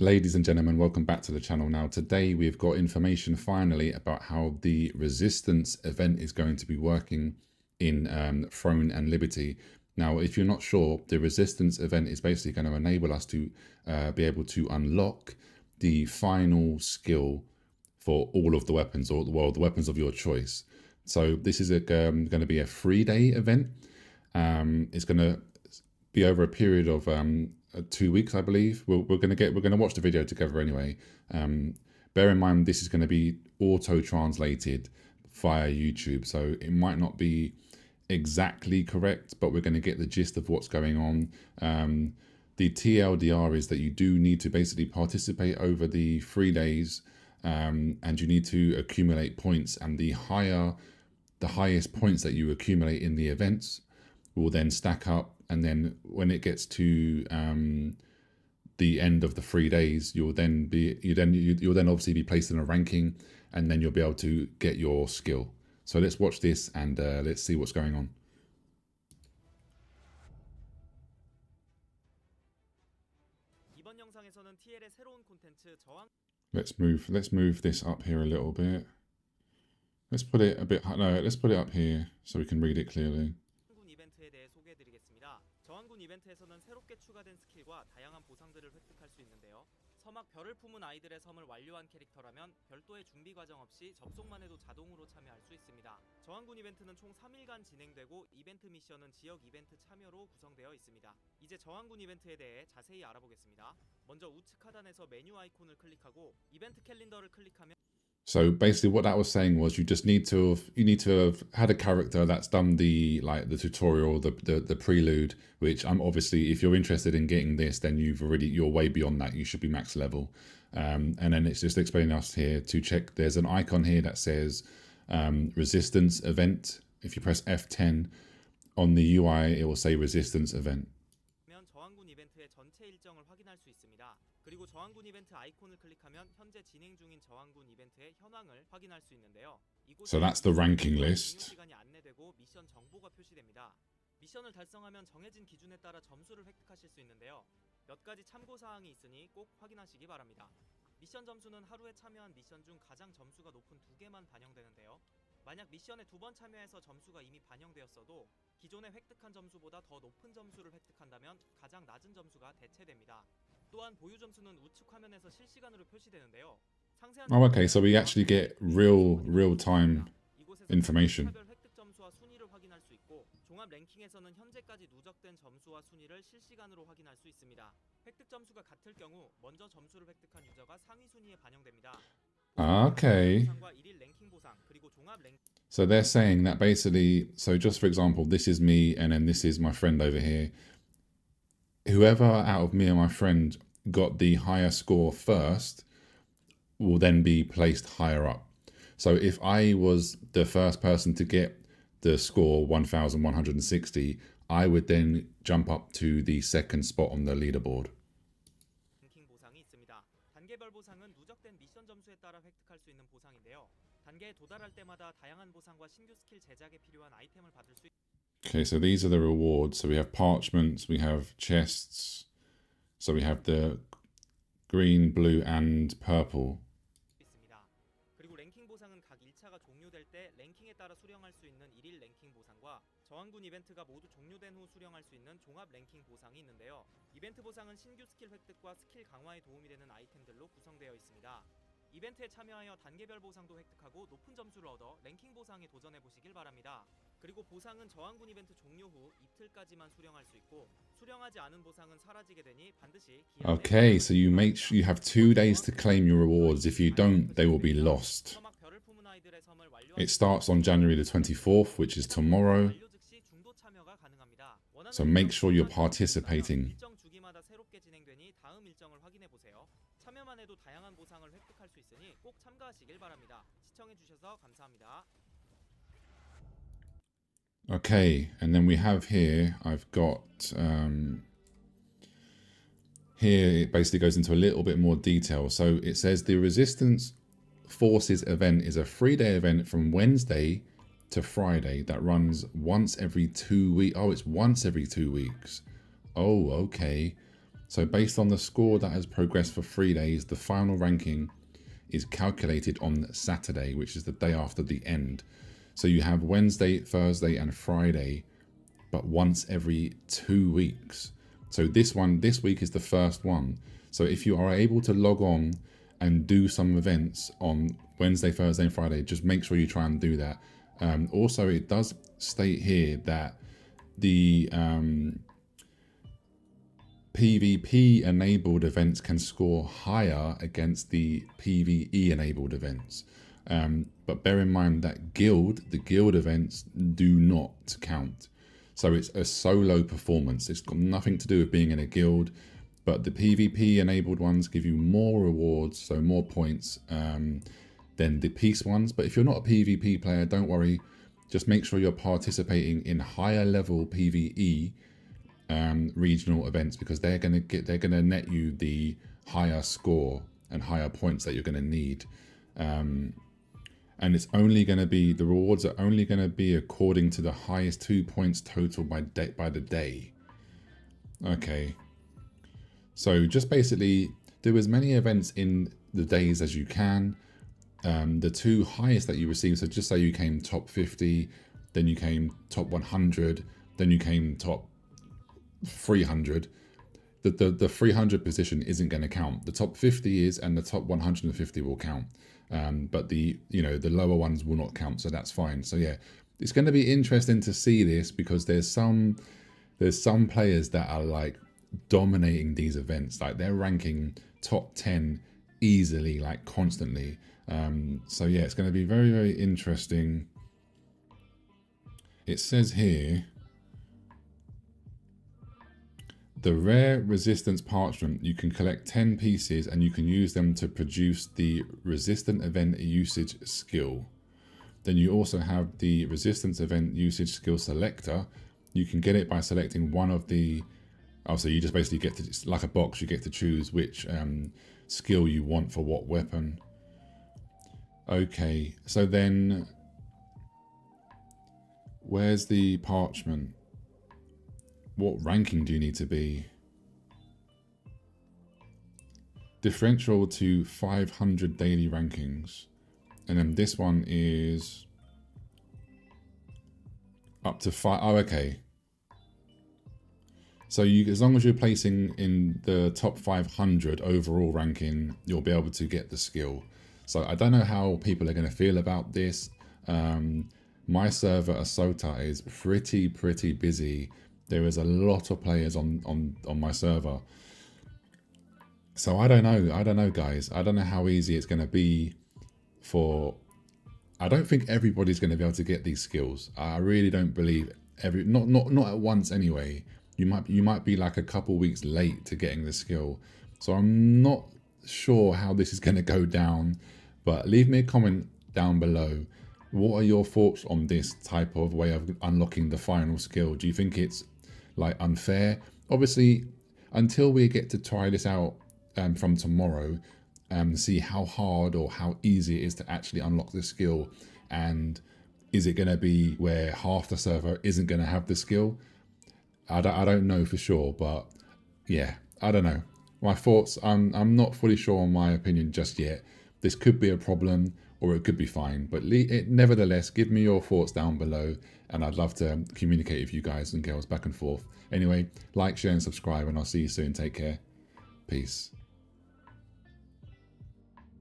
Ladies and gentlemen, welcome back to the channel. Now today we've got information finally about how the Resistance event is going to be working in Throne and Liberty. Now if you're not sure, the Resistance event is basically going to enable us to be able to unlock the final skill for all of the weapons, or well, the weapons of your choice. So this is going to be a 3-day event. It's going to be over a period of 2 weeks, I believe. We're going to watch the video together anyway. Bear in mind this is going to be auto translated via YouTube, so it might not be exactly correct, but we're going to get the gist of what's going on. The TLDR is that you do need to basically participate over the 3 days, and you need to accumulate points, and the highest points that you accumulate in the events will then stack up, and then when it gets to the end of the 3 days, you'll then obviously be placed in a ranking, and then you'll be able to get your skill. So let's watch this and let's see what's going on. Let's move this up here a little bit. Let's put it a bit, no, let's put it up here so we can read it clearly. 저항군 이벤트에서는 새롭게 추가된 스킬과 다양한 보상들을 획득할 수 있는데요. 서막 별을 품은 아이들의 섬을 완료한 캐릭터라면 별도의 준비 과정 없이 접속만 해도 자동으로 참여할 수 있습니다. 저항군 이벤트는 총 3일간 진행되고 이벤트 미션은 지역 이벤트 참여로 구성되어 있습니다. 이제 저항군 이벤트에 대해 자세히 알아보겠습니다. 먼저 우측 하단에서 메뉴 아이콘을 클릭하고 이벤트 캘린더를 클릭하면 So basically what that was saying was you need to have had a character that's done the tutorial, the prelude, which I'm obviously, if you're interested in getting this, then you're way beyond that. You should be max level. And then it's just explaining us here to check. There's an icon here that says Resistance event. If you press F10 on the UI, it will say Resistance event. 저항군 이벤트의 전체 일정을 확인할 수 있습니다. 그리고 저항군 이벤트 아이콘을 클릭하면 현재 진행 중인 저항군 이벤트의 현황을 확인할 수 있는데요. So that's the ranking list. 시간이 안내되고 미션 정보가 표시됩니다. 미션을 달성하면 정해진 기준에 따라 점수를 획득하실 수 있는데요. 몇 가지 참고 사항이 있으니 꼭 확인하시기 바랍니다. 미션 점수는 하루에 참여한 미션 중 가장 점수가 높은 2개만 반영되는데요. 만약 미션에 2번 참여해서 점수가 이미 반영되었어도 기존에 획득한 점수보다 더 높은 점수를 획득한다면 가장 낮은 점수가 대체됩니다. 또한 보유 점수는 우측 화면에서 실시간으로 표시되는데요. Oh, okay, so we actually get real-time information. 획득 점수와 순위를 확인할 수 있고 종합 랭킹에서는 현재까지 누적된 점수와 순위를 실시간으로 확인할 수 있습니다. 획득 점수가 같을 경우 먼저 점수를 획득한 유저가 상위 순위에 반영됩니다. Okay. So they're saying that basically, so just for example, this is me and then this is my friend over here. Whoever out of me and my friend got the higher score first will then be placed higher up. So if I was the first person to get the score 1160, I would then jump up to the second spot on the leaderboard. 단계별 보상은 누적된 미션 점수에 따라 획득할 수 있는 보상인데요. 단계에 도달할 때마다 다양한 보상과 신규 스킬 제작에 필요한 아이템을 받을 수 Okay, so these are the rewards. So we have parchments, we have chests. So we have the green, blue, and purple. 있습니다. 그리고 랭킹 보상은 각 1차가 종료될 때 랭킹에 따라 수령할 수 있는 1일 랭킹 보상과 저항군 이벤트가 모두 종료된 후 수령할 수 있는 종합 랭킹 보상이 있는데요. 이벤트 보상은 신규 스킬 획득과 스킬 강화에 도움이 되는 아이템들로 구성되어 있습니다. 이벤트에 참여하여 단계별 보상도 획득하고 높은 점수를 얻어 랭킹 보상에 도전해 보시길 바랍니다. 그리고 보상은 저항군 이벤트 종료 후 이틀까지만 수령할 수 있고 수령하지 않은 보상은 사라지게 되니 반드시 Okay, so you have 2 days to claim your rewards. If you don't, they will be lost. It starts on January the 24th, which is tomorrow. So make sure you're participating. 참여만 해도 다양한 보상을 획득할 수 있으니 꼭 참가하시길 바랍니다. 시청해 주셔서 감사합니다. Okay, and then we have here, I've got, here it basically goes into a little bit more detail. So it says the Resistance Forces event is a 3-day event from Wednesday to Friday that runs once every 2 weeks. Oh, it's once every 2 weeks. Oh, okay. So based on the score that has progressed for 3 days, the final ranking is calculated on Saturday, which is the day after the end. So you have Wednesday, Thursday, and Friday, but once every 2 weeks. So this week is the first one. So if you are able to log on and do some events on Wednesday, Thursday, and Friday, just make sure you try and do that. Also, it does state here that the PvP enabled events can score higher against the PvE enabled events. But bear in mind that the guild events do not count. So it's a solo performance. It's got nothing to do with being in a guild, but the PvP enabled ones give you more rewards, so more points than the peace ones. But if you're not a PvP player, don't worry. Just make sure you're participating in higher level PvE regional events, because they're gonna net you the higher score and higher points that you're gonna need. And it's only going to be, the rewards are only going to be according to the highest 2 points total by the day. Okay. So just basically do as many events in the days as you can. The 2 highest that you receive, so just say you came top 50, then you came top 100, then you came top 300. The 300 position isn't going to count. The top 50 is, and the top 150 will count. But the lower ones will not count, so that's fine. So yeah, it's going to be interesting to see this, because there's some players that are like dominating these events, like they're ranking top 10 easily, like constantly. So yeah, it's going to be very, very interesting. It says here, the rare resistance parchment, you can collect 10 pieces and you can use them to produce the resistant event usage skill. Then you also have the resistance event usage skill selector. You can get it by selecting one of the, so you just basically get to, it's like a box, you get to choose which skill you want for what weapon. Okay, so then where's the parchment? What ranking do you need to be? Differential to 500 daily rankings. And then this one is up to 5. Oh, okay. So you, as long as you're placing in the top 500 overall ranking, you'll be able to get the skill. So I don't know how people are going to feel about this. My server, Asota, is pretty busy. There is a lot of players on my server. So I don't know, guys. I don't know how easy it's going to be for... I don't think everybody's going to be able to get these skills. I really don't believe not at once anyway. You might be like a couple weeks late to getting the skill. So I'm not sure how this is going to go down, but leave me a comment down below. What are your thoughts on this type of way of unlocking the final skill? Do you think it's like unfair? Obviously, until we get to try this out from tomorrow, see how hard or how easy it is to actually unlock the skill, and is it going to be where half the server isn't going to have the skill? I don't know for sure, but yeah, I don't know. My thoughts, I'm not fully sure on my opinion just yet. This could be a problem or it could be fine, but nevertheless, give me your thoughts down below, and I'd love to communicate with you guys and girls back and forth. Anyway, like, share and subscribe, and I'll see you soon. Take care. Peace.